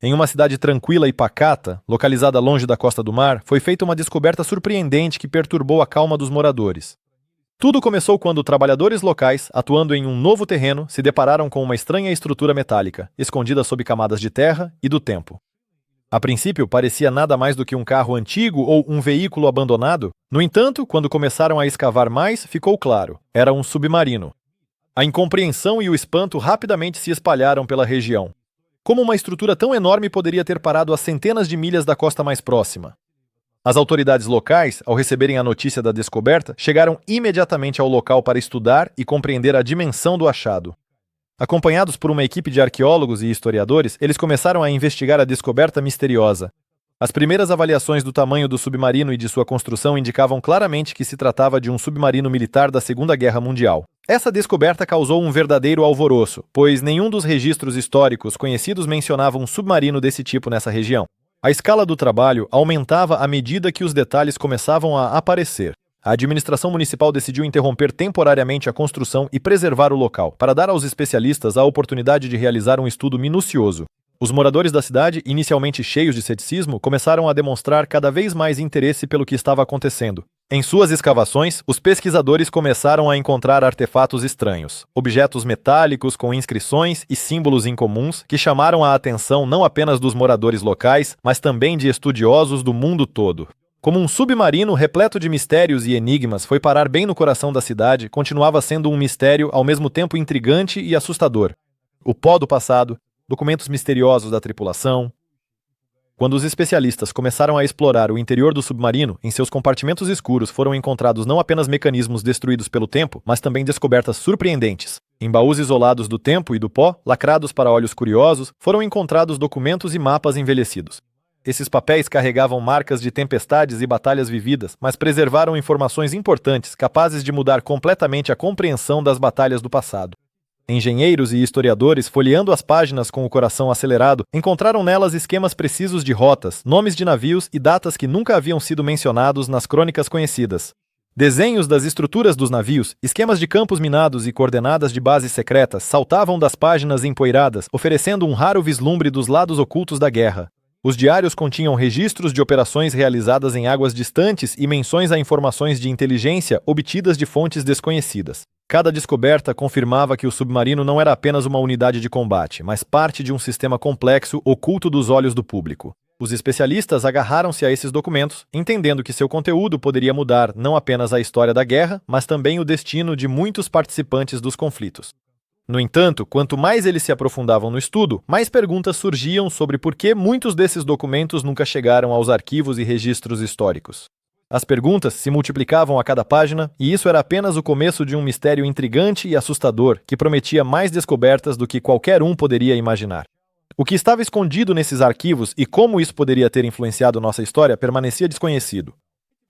Em uma cidade tranquila e pacata, localizada longe da costa do mar, foi feita uma descoberta surpreendente que perturbou a calma dos moradores. Tudo começou quando trabalhadores locais, atuando em um novo terreno, se depararam com uma estranha estrutura metálica, escondida sob camadas de terra e do tempo. A princípio, parecia nada mais do que um carro antigo ou um veículo abandonado. No entanto, quando começaram a escavar mais, ficou claro: era um submarino. A incompreensão e o espanto rapidamente se espalharam pela região. Como uma estrutura tão enorme poderia ter parado a centenas de milhas da costa mais próxima? As autoridades locais, ao receberem a notícia da descoberta, chegaram imediatamente ao local para estudar e compreender a dimensão do achado. Acompanhados por uma equipe de arqueólogos e historiadores, eles começaram a investigar a descoberta misteriosa. As primeiras avaliações do tamanho do submarino e de sua construção indicavam claramente que se tratava de um submarino militar da Segunda Guerra Mundial. Essa descoberta causou um verdadeiro alvoroço, pois nenhum dos registros históricos conhecidos mencionava um submarino desse tipo nessa região. A escala do trabalho aumentava à medida que os detalhes começavam a aparecer. A administração municipal decidiu interromper temporariamente a construção e preservar o local, para dar aos especialistas a oportunidade de realizar um estudo minucioso. Os moradores da cidade, inicialmente cheios de ceticismo, começaram a demonstrar cada vez mais interesse pelo que estava acontecendo. Em suas escavações, os pesquisadores começaram a encontrar artefatos estranhos, objetos metálicos com inscrições e símbolos incomuns que chamaram a atenção não apenas dos moradores locais, mas também de estudiosos do mundo todo. Como um submarino repleto de mistérios e enigmas foi parar bem no coração da cidade, continuava sendo um mistério ao mesmo tempo intrigante e assustador. O pó do passado, documentos misteriosos da tripulação. Quando os especialistas começaram a explorar o interior do submarino, em seus compartimentos escuros foram encontrados não apenas mecanismos destruídos pelo tempo, mas também descobertas surpreendentes. Em baús isolados do tempo e do pó, lacrados para olhos curiosos, foram encontrados documentos e mapas envelhecidos. Esses papéis carregavam marcas de tempestades e batalhas vividas, mas preservaram informações importantes, capazes de mudar completamente a compreensão das batalhas do passado. Engenheiros e historiadores, folheando as páginas com o coração acelerado, encontraram nelas esquemas precisos de rotas, nomes de navios e datas que nunca haviam sido mencionados nas crônicas conhecidas. Desenhos das estruturas dos navios, esquemas de campos minados e coordenadas de bases secretas saltavam das páginas empoeiradas, oferecendo um raro vislumbre dos lados ocultos da guerra. Os diários continham registros de operações realizadas em águas distantes e menções a informações de inteligência obtidas de fontes desconhecidas. Cada descoberta confirmava que o submarino não era apenas uma unidade de combate, mas parte de um sistema complexo oculto dos olhos do público. Os especialistas agarraram-se a esses documentos, entendendo que seu conteúdo poderia mudar não apenas a história da guerra, mas também o destino de muitos participantes dos conflitos. No entanto, quanto mais eles se aprofundavam no estudo, mais perguntas surgiam sobre por que muitos desses documentos nunca chegaram aos arquivos e registros históricos. As perguntas se multiplicavam a cada página, e isso era apenas o começo de um mistério intrigante e assustador que prometia mais descobertas do que qualquer um poderia imaginar. O que estava escondido nesses arquivos e como isso poderia ter influenciado nossa história permanecia desconhecido.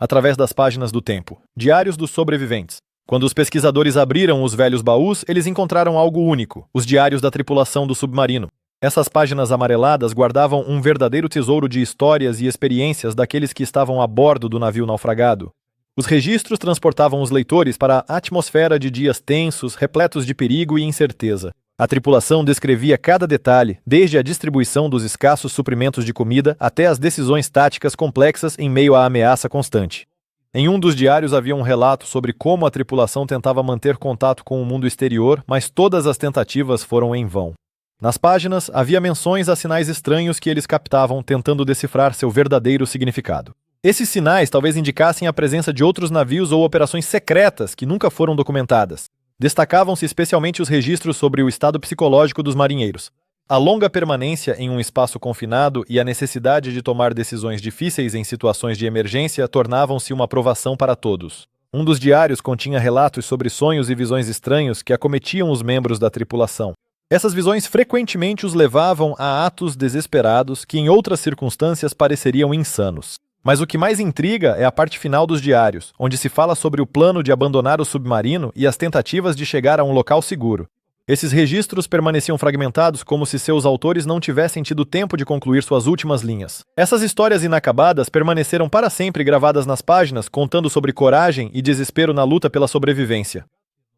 Através das páginas do tempo, diários dos sobreviventes. Quando os pesquisadores abriram os velhos baús, eles encontraram algo único: os diários da tripulação do submarino. Essas páginas amareladas guardavam um verdadeiro tesouro de histórias e experiências daqueles que estavam a bordo do navio naufragado. Os registros transportavam os leitores para a atmosfera de dias tensos, repletos de perigo e incerteza. A tripulação descrevia cada detalhe, desde a distribuição dos escassos suprimentos de comida até as decisões táticas complexas em meio à ameaça constante. Em um dos diários havia um relato sobre como a tripulação tentava manter contato com o mundo exterior, mas todas as tentativas foram em vão. Nas páginas, havia menções a sinais estranhos que eles captavam, tentando decifrar seu verdadeiro significado. Esses sinais talvez indicassem a presença de outros navios ou operações secretas que nunca foram documentadas. Destacavam-se especialmente os registros sobre o estado psicológico dos marinheiros. A longa permanência em um espaço confinado e a necessidade de tomar decisões difíceis em situações de emergência tornavam-se uma provação para todos. Um dos diários continha relatos sobre sonhos e visões estranhos que acometiam os membros da tripulação. Essas visões frequentemente os levavam a atos desesperados que em outras circunstâncias pareceriam insanos. Mas o que mais intriga é a parte final dos diários, onde se fala sobre o plano de abandonar o submarino e as tentativas de chegar a um local seguro. Esses registros permaneciam fragmentados como se seus autores não tivessem tido tempo de concluir suas últimas linhas. Essas histórias inacabadas permaneceram para sempre gravadas nas páginas, contando sobre coragem e desespero na luta pela sobrevivência.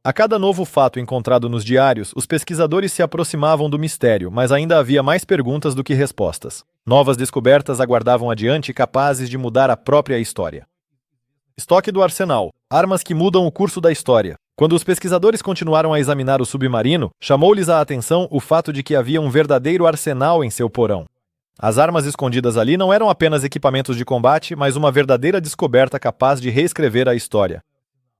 A cada novo fato encontrado nos diários, os pesquisadores se aproximavam do mistério, mas ainda havia mais perguntas do que respostas. Novas descobertas aguardavam adiante, capazes de mudar a própria história. Estoque do arsenal. Armas que mudam o curso da história. Quando os pesquisadores continuaram a examinar o submarino, chamou-lhes a atenção o fato de que havia um verdadeiro arsenal em seu porão. As armas escondidas ali não eram apenas equipamentos de combate, mas uma verdadeira descoberta capaz de reescrever a história.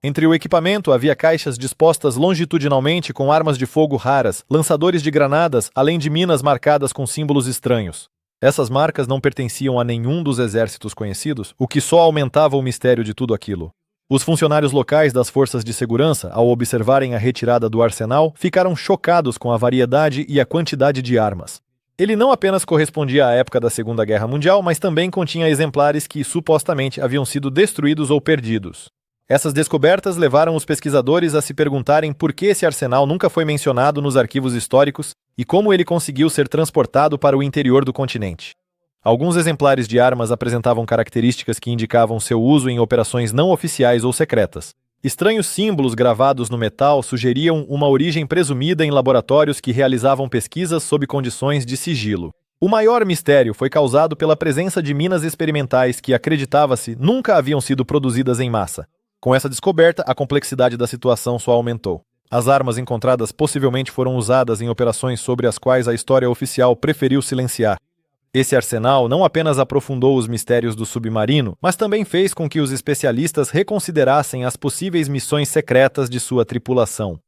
Entre o equipamento havia caixas dispostas longitudinalmente com armas de fogo raras, lançadores de granadas, além de minas marcadas com símbolos estranhos. Essas marcas não pertenciam a nenhum dos exércitos conhecidos, o que só aumentava o mistério de tudo aquilo. Os funcionários locais das forças de segurança, ao observarem a retirada do arsenal, ficaram chocados com a variedade e a quantidade de armas. Ele não apenas correspondia à época da Segunda Guerra Mundial, mas também continha exemplares que supostamente haviam sido destruídos ou perdidos. Essas descobertas levaram os pesquisadores a se perguntarem por que esse arsenal nunca foi mencionado nos arquivos históricos e como ele conseguiu ser transportado para o interior do continente. Alguns exemplares de armas apresentavam características que indicavam seu uso em operações não oficiais ou secretas. Estranhos símbolos gravados no metal sugeriam uma origem presumida em laboratórios que realizavam pesquisas sob condições de sigilo. O maior mistério foi causado pela presença de minas experimentais que, acreditava-se, nunca haviam sido produzidas em massa. Com essa descoberta, a complexidade da situação só aumentou. As armas encontradas possivelmente foram usadas em operações sobre as quais a história oficial preferiu silenciar. Esse arsenal não apenas aprofundou os mistérios do submarino, mas também fez com que os especialistas reconsiderassem as possíveis missões secretas de sua tripulação.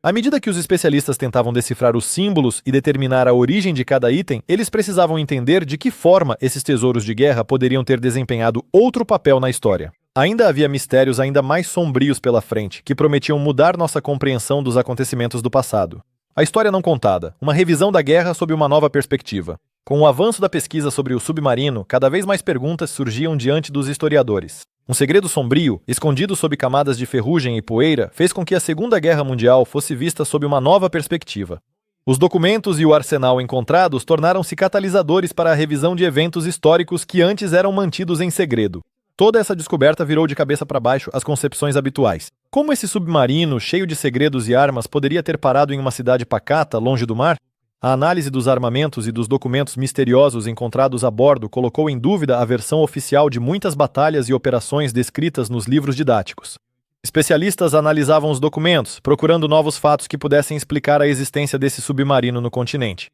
À medida que os especialistas tentavam decifrar os símbolos e determinar a origem de cada item, eles precisavam entender de que forma esses tesouros de guerra poderiam ter desempenhado outro papel na história. Ainda havia mistérios ainda mais sombrios pela frente, que prometiam mudar nossa compreensão dos acontecimentos do passado. A história não contada, uma revisão da guerra sob uma nova perspectiva. Com o avanço da pesquisa sobre o submarino, cada vez mais perguntas surgiam diante dos historiadores. Um segredo sombrio, escondido sob camadas de ferrugem e poeira, fez com que a Segunda Guerra Mundial fosse vista sob uma nova perspectiva. Os documentos e o arsenal encontrados tornaram-se catalisadores para a revisão de eventos históricos que antes eram mantidos em segredo. Toda essa descoberta virou de cabeça para baixo as concepções habituais. Como esse submarino, cheio de segredos e armas, poderia ter parado em uma cidade pacata, longe do mar? A análise dos armamentos e dos documentos misteriosos encontrados a bordo colocou em dúvida a versão oficial de muitas batalhas e operações descritas nos livros didáticos. Especialistas analisavam os documentos, procurando novos fatos que pudessem explicar a existência desse submarino no continente.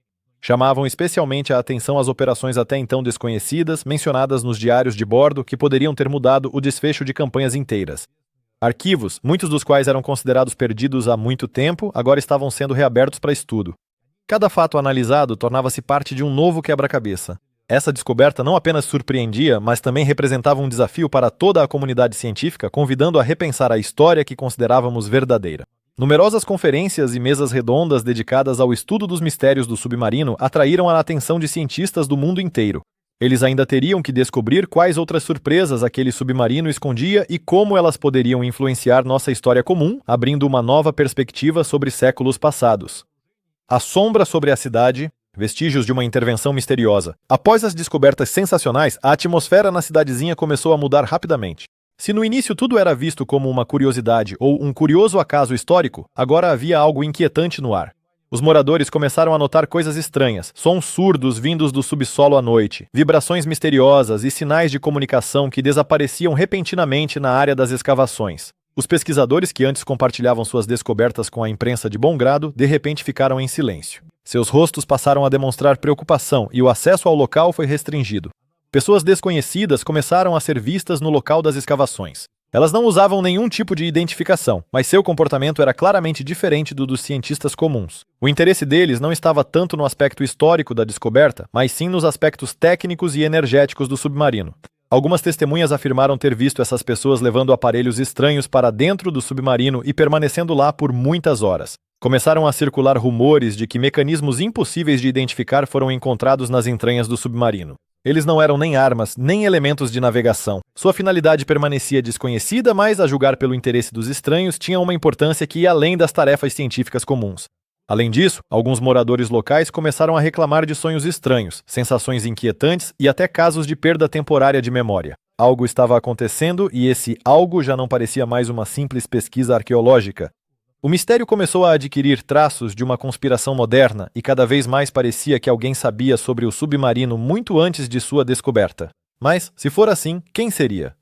Chamavam especialmente a atenção as operações até então desconhecidas, mencionadas nos diários de bordo, que poderiam ter mudado o desfecho de campanhas inteiras. Arquivos, muitos dos quais eram considerados perdidos há muito tempo, agora estavam sendo reabertos para estudo. Cada fato analisado tornava-se parte de um novo quebra-cabeça. Essa descoberta não apenas surpreendia, mas também representava um desafio para toda a comunidade científica, convidando a repensar a história que considerávamos verdadeira. Numerosas conferências e mesas redondas dedicadas ao estudo dos mistérios do submarino atraíram a atenção de cientistas do mundo inteiro. Eles ainda teriam que descobrir quais outras surpresas aquele submarino escondia e como elas poderiam influenciar nossa história comum, abrindo uma nova perspectiva sobre séculos passados. A sombra sobre a cidade, vestígios de uma intervenção misteriosa. Após as descobertas sensacionais, a atmosfera na cidadezinha começou a mudar rapidamente. Se no início tudo era visto como uma curiosidade ou um curioso acaso histórico, agora havia algo inquietante no ar. Os moradores começaram a notar coisas estranhas, sons surdos vindos do subsolo à noite, vibrações misteriosas e sinais de comunicação que desapareciam repentinamente na área das escavações. Os pesquisadores que antes compartilhavam suas descobertas com a imprensa de bom grado, de repente ficaram em silêncio. Seus rostos passaram a demonstrar preocupação e o acesso ao local foi restringido. Pessoas desconhecidas começaram a ser vistas no local das escavações. Elas não usavam nenhum tipo de identificação, mas seu comportamento era claramente diferente do dos cientistas comuns. O interesse deles não estava tanto no aspecto histórico da descoberta, mas sim nos aspectos técnicos e energéticos do submarino. Algumas testemunhas afirmaram ter visto essas pessoas levando aparelhos estranhos para dentro do submarino e permanecendo lá por muitas horas. Começaram a circular rumores de que mecanismos impossíveis de identificar foram encontrados nas entranhas do submarino. Eles não eram nem armas, nem elementos de navegação. Sua finalidade permanecia desconhecida, mas, a julgar pelo interesse dos estranhos, tinha uma importância que ia além das tarefas científicas comuns. Além disso, alguns moradores locais começaram a reclamar de sonhos estranhos, sensações inquietantes e até casos de perda temporária de memória. Algo estava acontecendo e esse algo já não parecia mais uma simples pesquisa arqueológica. O mistério começou a adquirir traços de uma conspiração moderna e cada vez mais parecia que alguém sabia sobre o submarino muito antes de sua descoberta. Mas, se for assim, quem seria?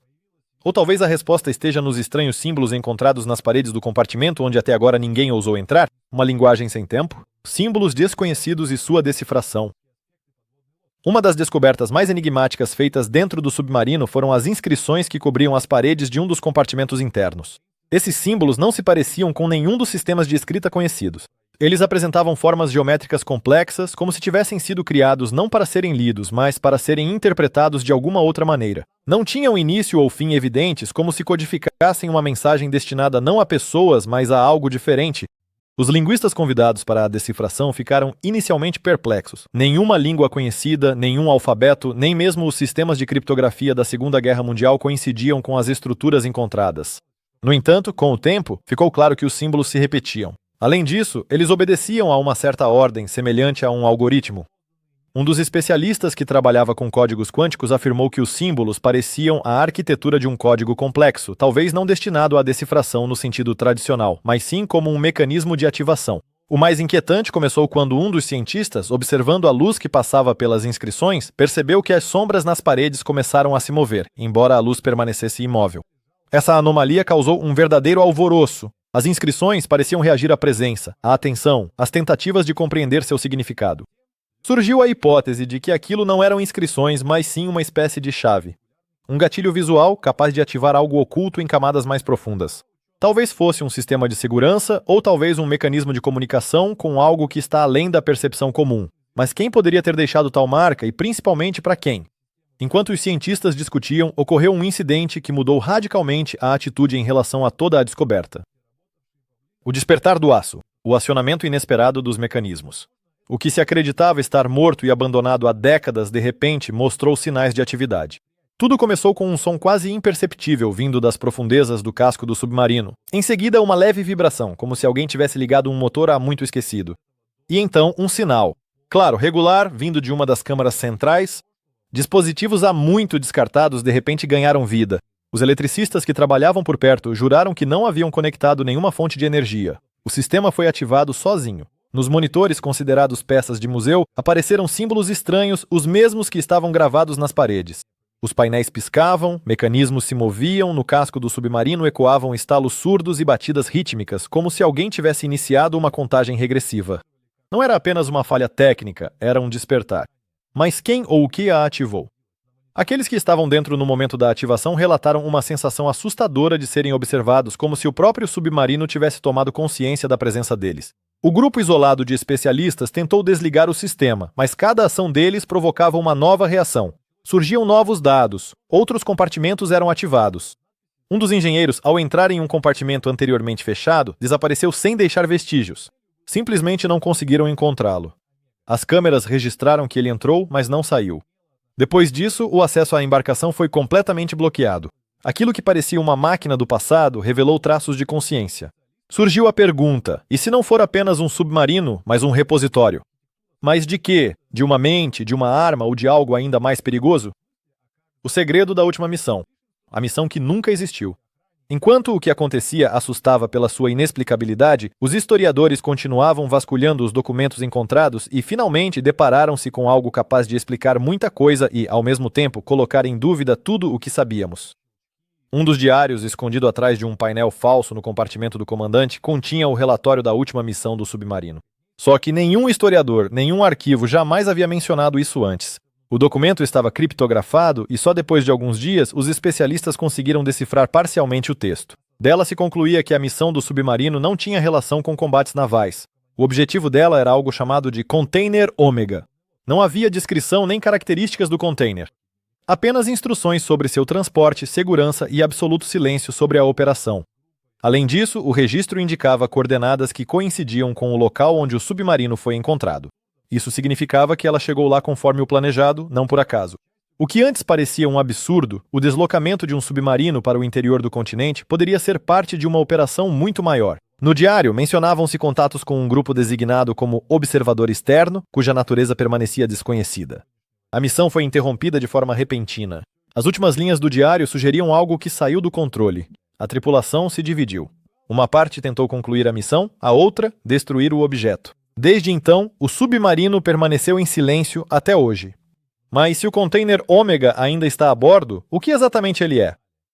Ou talvez a resposta esteja nos estranhos símbolos encontrados nas paredes do compartimento onde até agora ninguém ousou entrar? Uma linguagem sem tempo? Símbolos desconhecidos e sua decifração. Uma das descobertas mais enigmáticas feitas dentro do submarino foram as inscrições que cobriam as paredes de um dos compartimentos internos. Esses símbolos não se pareciam com nenhum dos sistemas de escrita conhecidos. Eles apresentavam formas geométricas complexas, como se tivessem sido criados não para serem lidos, mas para serem interpretados de alguma outra maneira. Não tinham início ou fim evidentes, como se codificassem uma mensagem destinada não a pessoas, mas a algo diferente. Os linguistas convidados para a decifração ficaram inicialmente perplexos. Nenhuma língua conhecida, nenhum alfabeto, nem mesmo os sistemas de criptografia da Segunda Guerra Mundial coincidiam com as estruturas encontradas. No entanto, com o tempo, ficou claro que os símbolos se repetiam. Além disso, eles obedeciam a uma certa ordem, semelhante a um algoritmo. Um dos especialistas que trabalhava com códigos quânticos afirmou que os símbolos pareciam a arquitetura de um código complexo, talvez não destinado à decifração no sentido tradicional, mas sim como um mecanismo de ativação. O mais inquietante começou quando um dos cientistas, observando a luz que passava pelas inscrições, percebeu que as sombras nas paredes começaram a se mover, embora a luz permanecesse imóvel. Essa anomalia causou um verdadeiro alvoroço. As inscrições pareciam reagir à presença, à atenção, às tentativas de compreender seu significado. Surgiu a hipótese de que aquilo não eram inscrições, mas sim uma espécie de chave. Um gatilho visual capaz de ativar algo oculto em camadas mais profundas. Talvez fosse um sistema de segurança ou talvez um mecanismo de comunicação com algo que está além da percepção comum. Mas quem poderia ter deixado tal marca e principalmente para quem? Enquanto os cientistas discutiam, ocorreu um incidente que mudou radicalmente a atitude em relação a toda a descoberta. O despertar do aço, o acionamento inesperado dos mecanismos. O que se acreditava estar morto e abandonado há décadas, de repente, mostrou sinais de atividade. Tudo começou com um som quase imperceptível vindo das profundezas do casco do submarino. Em seguida, uma leve vibração, como se alguém tivesse ligado um motor há muito esquecido. E então, um sinal. Claro, regular, vindo de uma das câmaras centrais. Dispositivos há muito descartados de repente ganharam vida. Os eletricistas que trabalhavam por perto juraram que não haviam conectado nenhuma fonte de energia. O sistema foi ativado sozinho. Nos monitores considerados peças de museu, apareceram símbolos estranhos, os mesmos que estavam gravados nas paredes. Os painéis piscavam, mecanismos se moviam, no casco do submarino ecoavam estalos surdos e batidas rítmicas, como se alguém tivesse iniciado uma contagem regressiva. Não era apenas uma falha técnica, era um despertar. Mas quem ou o que a ativou? Aqueles que estavam dentro no momento da ativação relataram uma sensação assustadora de serem observados, como se o próprio submarino tivesse tomado consciência da presença deles. O grupo isolado de especialistas tentou desligar o sistema, mas cada ação deles provocava uma nova reação. Surgiam novos dados, outros compartimentos eram ativados. Um dos engenheiros, ao entrar em um compartimento anteriormente fechado, desapareceu sem deixar vestígios. Simplesmente não conseguiram encontrá-lo. As câmeras registraram que ele entrou, mas não saiu. Depois disso, o acesso à embarcação foi completamente bloqueado. Aquilo que parecia uma máquina do passado revelou traços de consciência. Surgiu a pergunta: e se não for apenas um submarino, mas um repositório? Mas de quê? De uma mente, de uma arma ou de algo ainda mais perigoso? O segredo da última missão. A missão que nunca existiu. Enquanto o que acontecia assustava pela sua inexplicabilidade, os historiadores continuavam vasculhando os documentos encontrados e finalmente depararam-se com algo capaz de explicar muita coisa e, ao mesmo tempo, colocar em dúvida tudo o que sabíamos. Um dos diários, escondido atrás de um painel falso no compartimento do comandante, continha o relatório da última missão do submarino. Só que nenhum historiador, nenhum arquivo jamais havia mencionado isso antes. O documento estava criptografado e só depois de alguns dias os especialistas conseguiram decifrar parcialmente o texto. Dela se concluía que a missão do submarino não tinha relação com combates navais. O objetivo dela era algo chamado de Container Ômega. Não havia descrição nem características do container. Apenas instruções sobre seu transporte, segurança e absoluto silêncio sobre a operação. Além disso, o registro indicava coordenadas que coincidiam com o local onde o submarino foi encontrado. Isso significava que ela chegou lá conforme o planejado, não por acaso. O que antes parecia um absurdo, o deslocamento de um submarino para o interior do continente poderia ser parte de uma operação muito maior. No diário, mencionavam-se contatos com um grupo designado como Observador Externo, cuja natureza permanecia desconhecida. A missão foi interrompida de forma repentina. As últimas linhas do diário sugeriam algo que saiu do controle. A tripulação se dividiu. Uma parte tentou concluir a missão, a outra, destruir o objeto. Desde então, o submarino permaneceu em silêncio até hoje. Mas se o container Ômega ainda está a bordo, o que exatamente ele é?